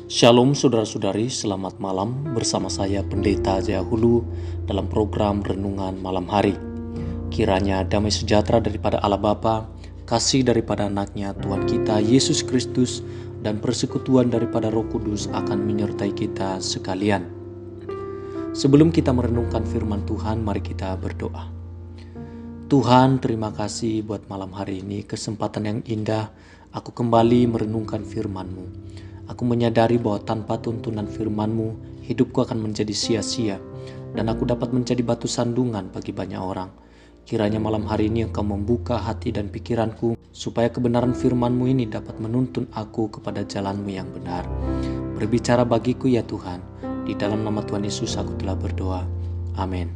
Shalom saudara-saudari, selamat malam bersama saya Pendeta Jaya Hulu dalam program Renungan Malam Hari. Kiranya damai sejahtera daripada Allah Bapa, kasih daripada anaknya Tuhan kita Yesus Kristus, dan persekutuan daripada Roh Kudus akan menyertai kita sekalian. Sebelum kita merenungkan firman Tuhan, mari kita berdoa. Tuhan, terima kasih buat malam hari ini, kesempatan yang indah aku kembali merenungkan firman-Mu. Aku menyadari bahwa tanpa tuntunan firman-Mu, hidupku akan menjadi sia-sia, dan aku dapat menjadi batu sandungan bagi banyak orang. Kiranya malam hari ini Engkau membuka hati dan pikiranku, supaya kebenaran firman-Mu ini dapat menuntun aku kepada jalan-Mu yang benar. Berbicara bagiku ya Tuhan, di dalam nama Tuhan Yesus aku telah berdoa. Amin.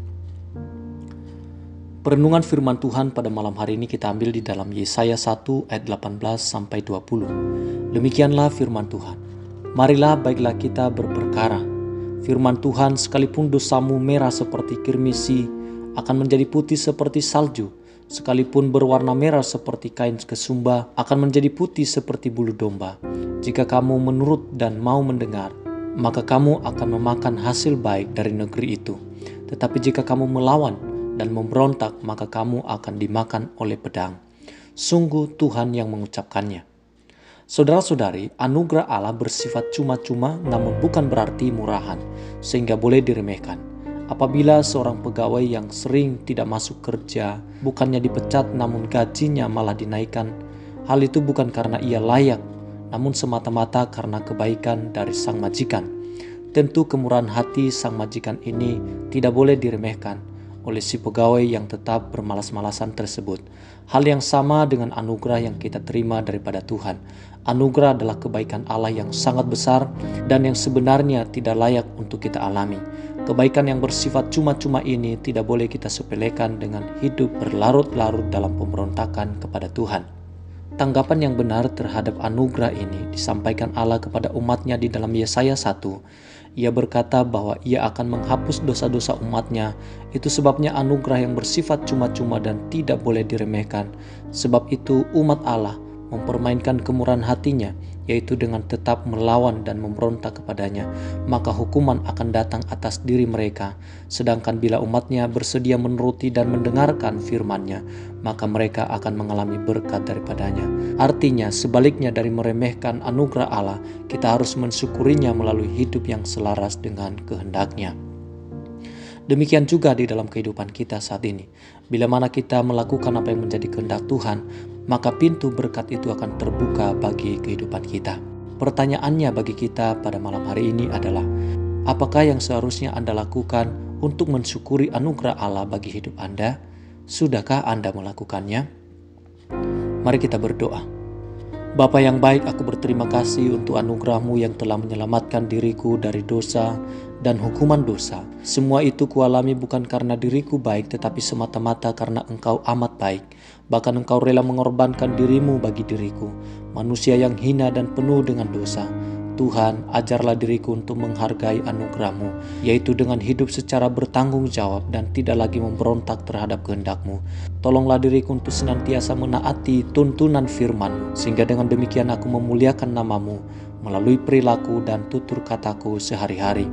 Perenungan firman Tuhan pada malam hari ini kita ambil di dalam Yesaya 1 ayat 18-20. Demikianlah firman Tuhan. Marilah baiklah kita berperkara. Firman Tuhan, sekalipun dosamu merah seperti kirmisi, akan menjadi putih seperti salju. Sekalipun berwarna merah seperti kain kesumba, akan menjadi putih seperti bulu domba. Jika kamu menurut dan mau mendengar, maka kamu akan memakan hasil baik dari negeri itu. Tetapi jika kamu melawan dan memberontak, maka kamu akan dimakan oleh pedang. Sungguh Tuhan yang mengucapkannya. Saudara-saudari, anugerah Allah bersifat cuma-cuma namun bukan berarti murahan, sehingga boleh diremehkan. Apabila seorang pegawai yang sering tidak masuk kerja, bukannya dipecat namun gajinya malah dinaikkan, hal itu bukan karena ia layak, namun semata-mata karena kebaikan dari sang majikan. Tentu kemurahan hati sang majikan ini tidak boleh diremehkan oleh si pegawai yang tetap bermalas-malasan tersebut. Hal yang sama dengan anugerah yang kita terima daripada Tuhan. Anugerah adalah kebaikan Allah yang sangat besar dan yang sebenarnya tidak layak untuk kita alami. Kebaikan yang bersifat cuma-cuma ini tidak boleh kita sepelekan dengan hidup berlarut-larut dalam pemberontakan kepada Tuhan. Tanggapan yang benar terhadap anugerah ini disampaikan Allah kepada umatnya di dalam Yesaya 1. Ia berkata bahwa ia akan menghapus dosa-dosa umatnya. Itu sebabnya anugerah yang bersifat cuma-cuma dan tidak boleh diremehkan. Sebab itu umat Allah mempermainkan kemurahan hatinya, yaitu dengan tetap melawan dan memberontak kepadanya, maka hukuman akan datang atas diri mereka. Sedangkan bila umatnya bersedia menuruti dan mendengarkan firman-Nya, maka mereka akan mengalami berkat daripadanya. Artinya, sebaliknya dari meremehkan anugerah Allah, kita harus mensyukurinya melalui hidup yang selaras dengan kehendak-Nya. Demikian juga di dalam kehidupan kita saat ini. Bila mana kita melakukan apa yang menjadi kehendak Tuhan, maka pintu berkat itu akan terbuka bagi kehidupan kita. Pertanyaannya bagi kita pada malam hari ini adalah, apakah yang seharusnya Anda lakukan untuk mensyukuri anugerah Allah bagi hidup Anda? Sudahkah Anda melakukannya? Mari kita berdoa. Bapa yang baik, aku berterima kasih untuk anugerah-Mu yang telah menyelamatkan diriku dari dosa dan hukuman dosa. Semua itu kualami bukan karena diriku baik, tetapi semata-mata karena Engkau amat baik. Bahkan Engkau rela mengorbankan diri-Mu bagi diriku, manusia yang hina dan penuh dengan dosa. Tuhan, ajarlah diriku untuk menghargai anugerah-Mu, yaitu dengan hidup secara bertanggung jawab dan tidak lagi memberontak terhadap kehendak-Mu. Tolonglah diriku untuk senantiasa menaati tuntunan firman-Mu, sehingga dengan demikian aku memuliakan nama-Mu melalui perilaku dan tutur kataku sehari-hari.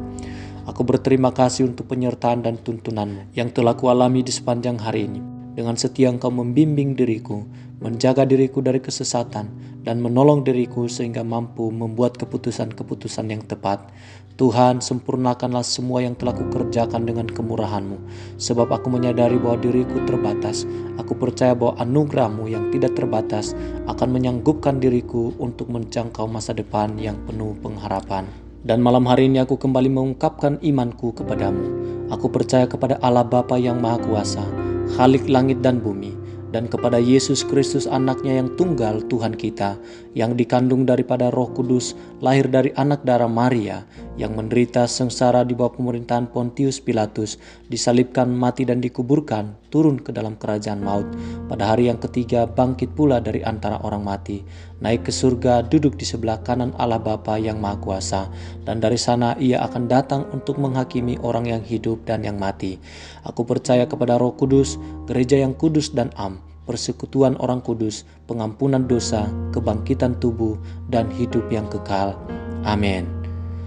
Aku berterima kasih untuk penyertaan dan tuntunan-Mu yang telah kualami di sepanjang hari ini. Dengan setia Engkau membimbing diriku, menjaga diriku dari kesesatan, dan menolong diriku sehingga mampu membuat keputusan-keputusan yang tepat. Tuhan, sempurnakanlah semua yang telah kukerjakan dengan kemurahan-Mu. Sebab aku menyadari bahwa diriku terbatas. Aku percaya bahwa anugerah-Mu yang tidak terbatas akan menyanggupkan diriku untuk menjangkau masa depan yang penuh pengharapan. Dan malam hari ini aku kembali mengungkapkan imanku kepadamu. Aku percaya kepada Allah Bapa yang Maha Kuasa, Khalik langit dan bumi, dan kepada Yesus Kristus anaknya yang tunggal Tuhan kita, yang dikandung daripada Roh Kudus, lahir dari anak darah Maria, yang menderita sengsara di bawah pemerintahan Pontius Pilatus, disalibkan, mati dan dikuburkan, turun ke dalam kerajaan maut. Pada hari yang ketiga bangkit pula dari antara orang mati, naik ke surga, duduk di sebelah kanan Allah Bapa yang Maha Kuasa, dan dari sana ia akan datang untuk menghakimi orang yang hidup dan yang mati. Aku percaya kepada Roh Kudus, gereja yang kudus dan am, persekutuan orang kudus, pengampunan dosa, kebangkitan tubuh, dan hidup yang kekal. Amin.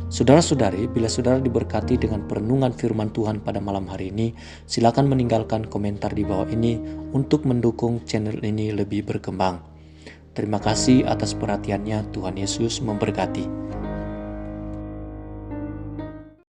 Saudara-saudari, bila saudara diberkati dengan perenungan firman Tuhan pada malam hari ini, silakan meninggalkan komentar di bawah ini untuk mendukung channel ini lebih berkembang. Terima kasih atas perhatiannya. Tuhan Yesus memberkati.